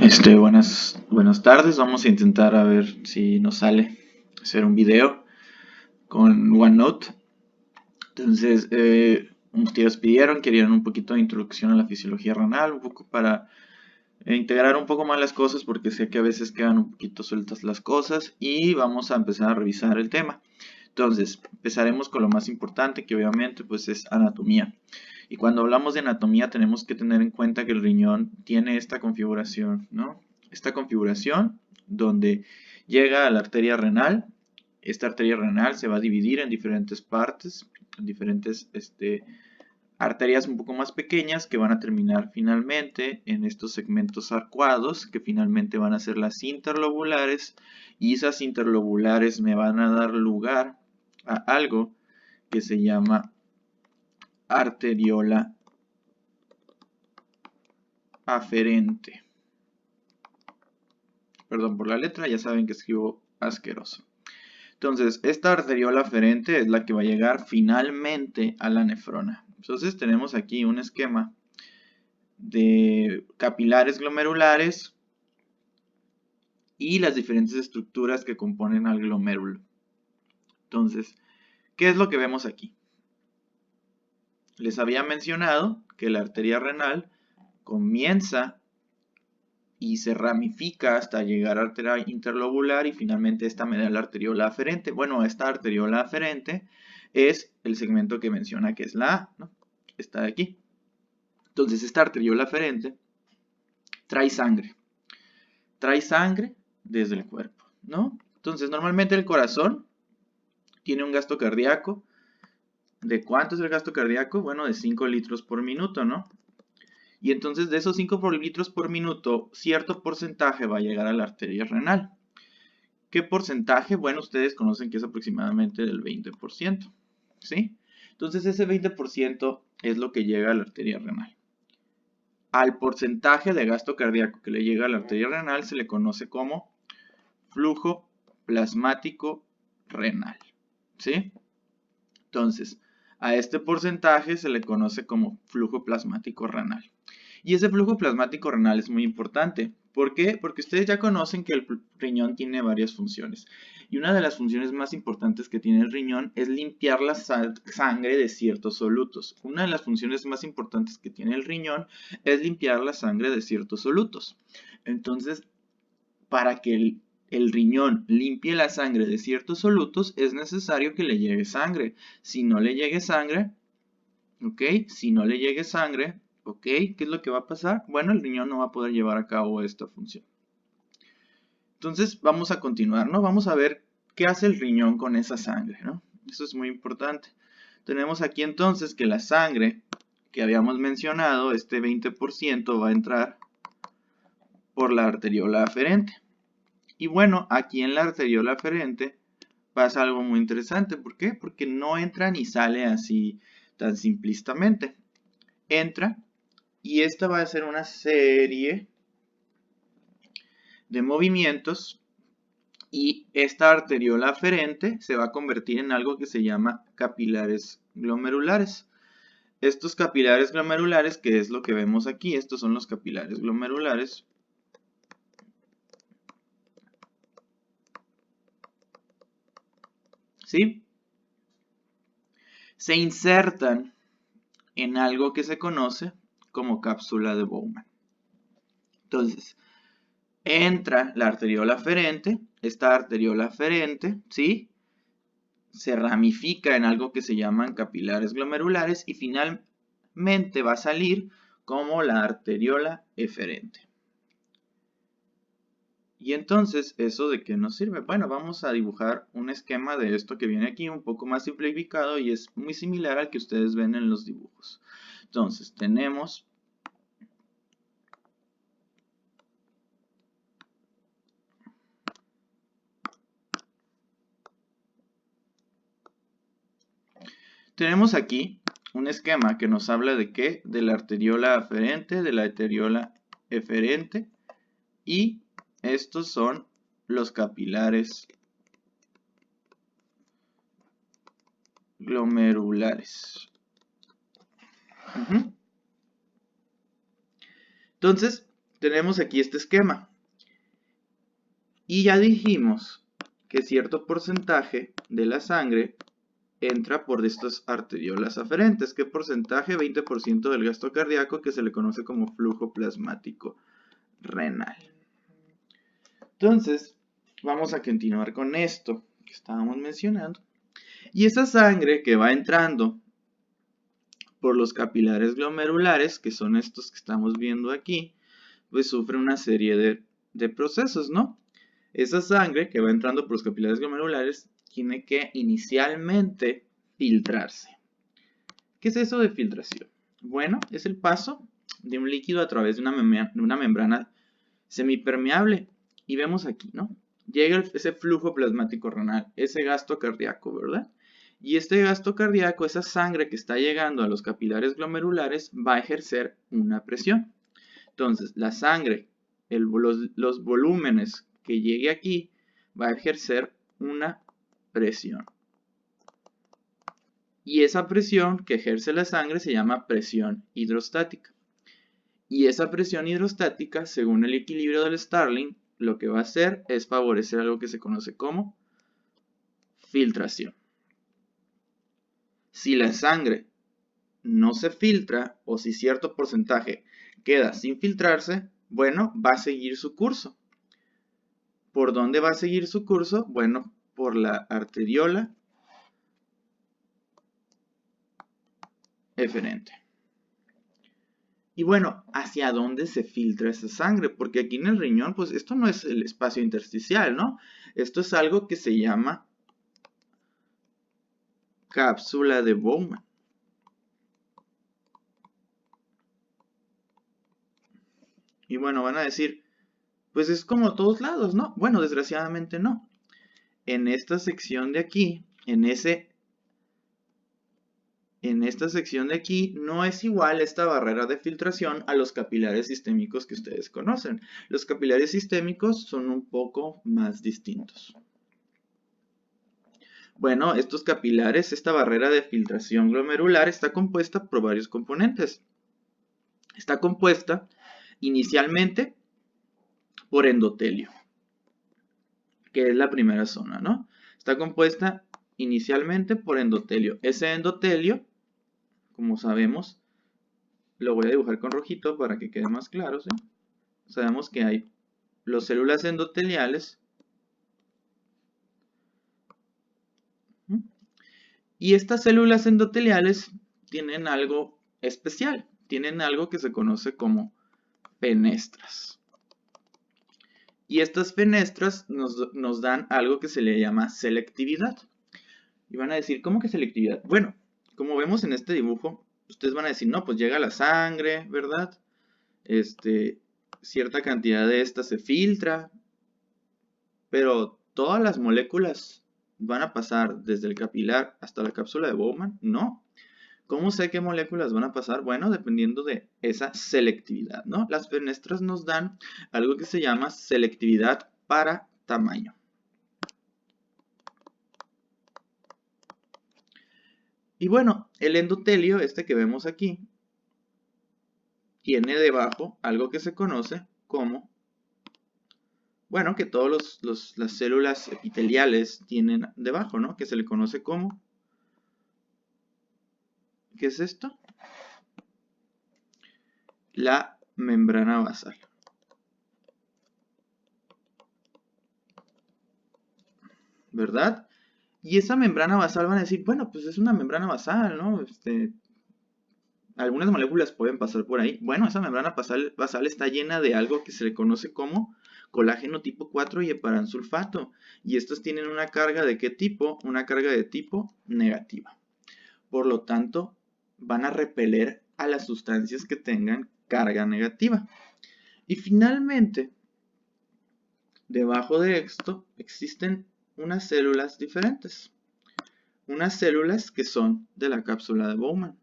Buenas tardes. Vamos a intentar a ver si nos sale hacer un video con OneNote. Entonces, ustedes querían un poquito de introducción a la fisiología renal, un poco para integrar un poco más las cosas, porque sé que a veces quedan un poquito sueltas las cosas, y vamos a empezar a revisar el tema. Entonces, empezaremos con lo más importante, que obviamente pues es anatomía. Y cuando hablamos de anatomía tenemos que tener en cuenta que el riñón tiene esta configuración, ¿no? Esta configuración donde llega a la arteria renal. Esta arteria renal se va a dividir en diferentes partes, en diferentes arterias un poco más pequeñas que van a terminar finalmente en estos segmentos arcuados, que finalmente van a ser las interlobulares, y esas interlobulares me van a dar lugar a algo que se llama arteriola aferente. Perdón por la letra, ya saben que escribo asqueroso. Entonces, esta arteriola aferente es la que va a llegar finalmente a la nefrona. Entonces, tenemos aquí un esquema de capilares glomerulares y las diferentes estructuras que componen al glomérulo. Entonces, ¿qué es lo que vemos aquí? Les había mencionado que la arteria renal comienza y se ramifica hasta llegar a la arteria interlobular, y finalmente esta me da la arteriola aferente. Bueno, esta arteriola aferente es el segmento que menciona que es la A, ¿no? Está de aquí. Entonces, esta arteriola aferente trae sangre desde el cuerpo, ¿no? Entonces, normalmente el corazón tiene un gasto cardíaco. ¿De cuánto es el gasto cardíaco? Bueno, de 5 litros por minuto, ¿no? Y entonces de esos 5 litros por minuto, cierto porcentaje va a llegar a la arteria renal. ¿Qué porcentaje? Bueno, ustedes conocen que es aproximadamente del 20%, ¿sí? Entonces ese 20% es lo que llega a la arteria renal. Al porcentaje de gasto cardíaco que le llega a la arteria renal se le conoce como flujo plasmático renal, ¿sí? Entonces, a este porcentaje se le conoce como flujo plasmático renal. Y ese flujo plasmático renal es muy importante. ¿Por qué? Porque ustedes ya conocen que el riñón tiene varias funciones. Y una de las funciones más importantes que tiene el riñón es limpiar la sangre de ciertos solutos. Una de las funciones más importantes que tiene el riñón es limpiar la sangre de ciertos solutos. Entonces, para que el riñón limpie la sangre de ciertos solutos, es necesario que le llegue sangre. Si no le llegue sangre, ¿ok? Si no le llegue sangre, ¿ok? ¿Qué es lo que va a pasar? Bueno, el riñón no va a poder llevar a cabo esta función. Entonces, vamos a continuar, ¿no? Vamos a ver qué hace el riñón con esa sangre, ¿no? Eso es muy importante. Tenemos aquí entonces que la sangre que habíamos mencionado, este 20%, va a entrar por la arteriola aferente. Y bueno, aquí en la arteriola aferente pasa algo muy interesante. ¿Por qué? Porque no entra ni sale así tan simplistamente. Entra y esta va a ser una serie de movimientos, y esta arteriola aferente se va a convertir en algo que se llama capilares glomerulares. Estos capilares glomerulares, que es lo que vemos aquí, estos son los capilares glomerulares. ¿Sí? Se insertan en algo que se conoce como cápsula de Bowman. Entonces, entra la arteriola aferente, esta arteriola aferente, ¿sí? Se ramifica en algo que se llaman capilares glomerulares y finalmente va a salir como la arteriola eferente. Y entonces, ¿eso de qué nos sirve? Bueno, vamos a dibujar un esquema de esto que viene aquí, un poco más simplificado, y es muy similar al que ustedes ven en los dibujos. Entonces, tenemos aquí un esquema que nos habla de qué, de la arteriola aferente, de la arteriola eferente, y estos son los capilares glomerulares. Entonces, tenemos aquí este esquema. Y ya dijimos que cierto porcentaje de la sangre entra por estas arteriolas aferentes. ¿Qué porcentaje? 20% del gasto cardíaco, que se le conoce como flujo plasmático renal. Entonces, vamos a continuar con esto que estábamos mencionando. Y esa sangre que va entrando por los capilares glomerulares, que son estos que estamos viendo aquí, pues sufre una serie de procesos, ¿no? Esa sangre que va entrando por los capilares glomerulares tiene que inicialmente filtrarse. ¿Qué es eso de filtración? Bueno, es el paso de un líquido a través de una membrana semipermeable. Y vemos aquí, ¿no? Llega ese flujo plasmático renal, ese gasto cardíaco, ¿verdad? Y este gasto cardíaco, esa sangre que está llegando a los capilares glomerulares, va a ejercer una presión. Entonces, la sangre, los volúmenes que llegue aquí, va a ejercer una presión. Y esa presión que ejerce la sangre se llama presión hidrostática. Y esa presión hidrostática, según el equilibrio del Starling, lo que va a hacer es favorecer algo que se conoce como filtración. Si la sangre no se filtra o si cierto porcentaje queda sin filtrarse, bueno, va a seguir su curso. ¿Por dónde va a seguir su curso? Bueno, por la arteriola eferente. Y bueno, ¿hacia dónde se filtra esa sangre? Porque aquí en el riñón, pues esto no es el espacio intersticial, ¿no? Esto es algo que se llama cápsula de Bowman. Y bueno, van a decir, pues es como todos lados, ¿no? Bueno, desgraciadamente no. En esta sección de aquí, en esta sección de aquí, no es igual esta barrera de filtración a los capilares sistémicos que ustedes conocen. Los capilares sistémicos son un poco más distintos. Bueno, estos capilares, esta barrera de filtración glomerular está compuesta por varios componentes. Está compuesta inicialmente por endotelio, que es la primera zona, ¿no? Está compuesta inicialmente por endotelio. Ese endotelio, como sabemos, lo voy a dibujar con rojito para que quede más claro, ¿sí? Sabemos que hay las células endoteliales. Y estas células endoteliales tienen algo especial. Tienen algo que se conoce como fenestras. Y estas fenestras nos dan algo que se le llama selectividad. Y van a decir, ¿cómo que selectividad? Bueno, como vemos en este dibujo, ustedes van a decir, no, pues llega la sangre, ¿verdad? Cierta cantidad de esta se filtra, pero todas las moléculas van a pasar desde el capilar hasta la cápsula de Bowman. No. ¿Cómo sé qué moléculas van a pasar? Bueno, dependiendo de esa selectividad, ¿no? Las fenestras nos dan algo que se llama selectividad para tamaño. Y bueno, el endotelio, este que vemos aquí, tiene debajo algo que se conoce como, bueno, que todas las células epiteliales tienen debajo, ¿no? Que se le conoce como, ¿qué es esto? La membrana basal. ¿Verdad? Y esa membrana basal van a decir, bueno, pues es una membrana basal, ¿no? Algunas moléculas pueden pasar por ahí. Bueno, esa membrana basal está llena de algo que se le conoce como colágeno tipo 4 y heparansulfato. Y estos tienen una carga ¿de qué tipo? Una carga de tipo negativa. Por lo tanto, van a repeler a las sustancias que tengan carga negativa. Y finalmente, debajo de esto existen unas células diferentes. Unas células que son de la cápsula de Bowman.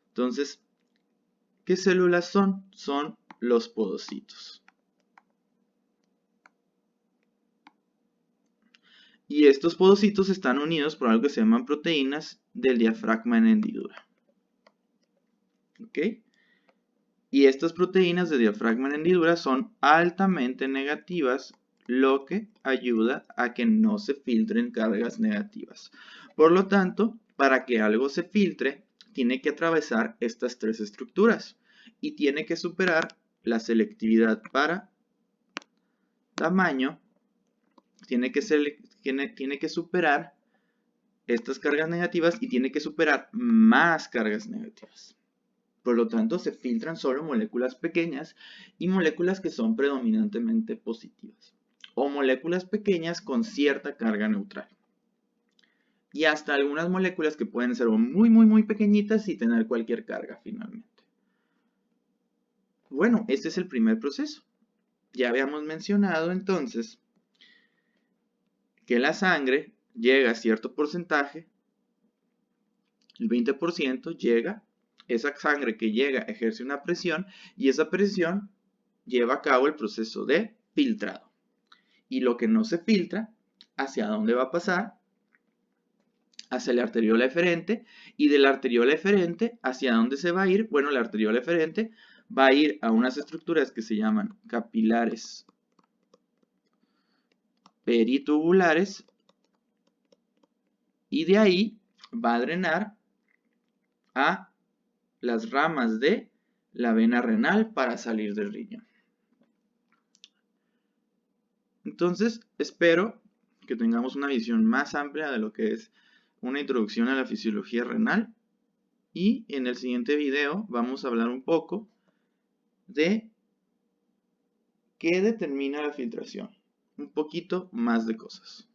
Entonces, ¿qué células son? Son los podocitos. Y estos podocitos están unidos por algo que se llaman proteínas del diafragma en hendidura. ¿Ok? Y estas proteínas de diafragma en hendidura son altamente negativas, lo que ayuda a que no se filtren cargas negativas. Por lo tanto, para que algo se filtre, tiene que atravesar estas tres estructuras y tiene que superar la selectividad para tamaño, tiene que superar estas cargas negativas y tiene que superar más cargas negativas. Por lo tanto, se filtran solo moléculas pequeñas y moléculas que son predominantemente positivas, o moléculas pequeñas con cierta carga neutral. Y hasta algunas moléculas que pueden ser muy pequeñitas y tener cualquier carga finalmente. Bueno, este es el primer proceso. Ya habíamos mencionado entonces que la sangre llega a cierto porcentaje, el 20% llega. Esa sangre que llega ejerce una presión y esa presión lleva a cabo el proceso de filtrado. Y lo que no se filtra, ¿hacia dónde va a pasar? Hacia la arteriola eferente. Y de la arteriola eferente, ¿hacia dónde se va a ir? Bueno, la arteriola eferente va a ir a unas estructuras que se llaman capilares peritubulares. Y de ahí va a drenar a las ramas de la vena renal para salir del riñón. Entonces, espero que tengamos una visión más amplia de lo que es una introducción a la fisiología renal. Y en el siguiente video vamos a hablar un poco de qué determina la filtración. Un poquito más de cosas.